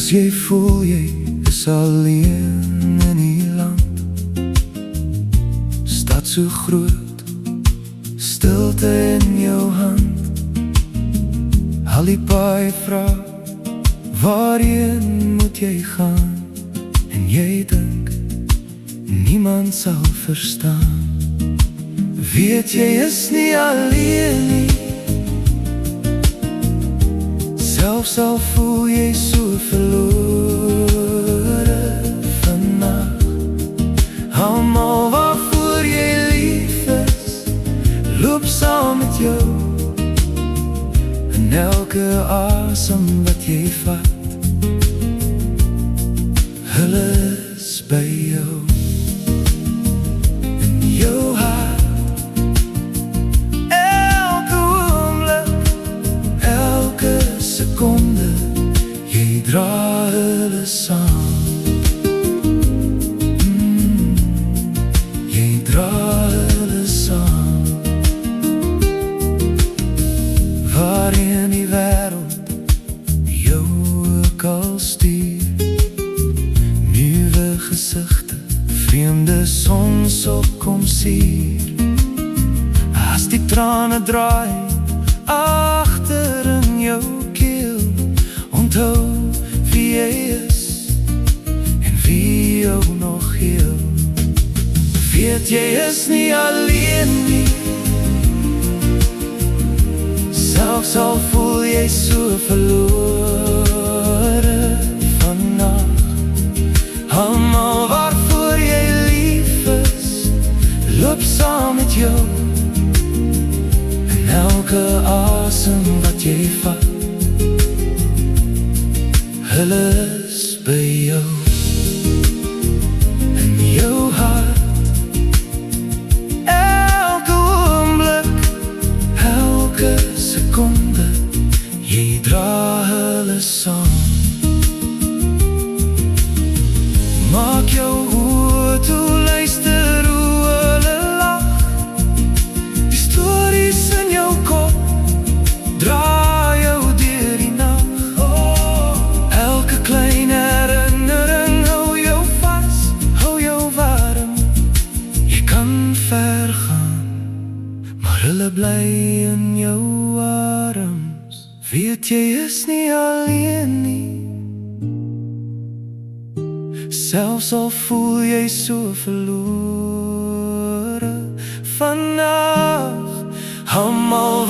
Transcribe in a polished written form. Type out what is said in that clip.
As jy voel jy is alleen in die land, stad so groot, stilte in jou hand. Al die paai vraag, waarheen moet jy gaan? En jy dink, niemand sal verstaan. Weet jy is nie alleen nie, selfs al voel jy so verlore vannacht. Almal waarvoor jy lief is, loop saam met jou. En elke asem wat jy vat, hulle is by jou. In jou hart, elke oomblik, elke sekonde, jy dra hulle saam. Jy dra hulle saam. Waarin die wêreld jou ook al stuur, nuwe gesigte, vreemde sonsopkomsier. As die trane draai agter in jou keel, onthou wie jy is en wie jou nog heel. Weet jy is nie alleen nie, selfs al voel jy so verlore vannacht. Almal waarvoor jy lief is, loop saam met jou. En elke asem wat jy vat, hulle is by jou. In jou hart, elke oomblik, elke sekonde, jy dra hulle saam. Maak jou oor toe, luister hoe hulle lach. Die stories in jou kop, dra jou deur die nacht. Elke klein herinnering hou jou vas, hou jou warm. Jy kan ver gaan, maar hulle bly in jou arms. Weet jy is nie alleen nie, selfs al voel jy so verlore vannacht. Almal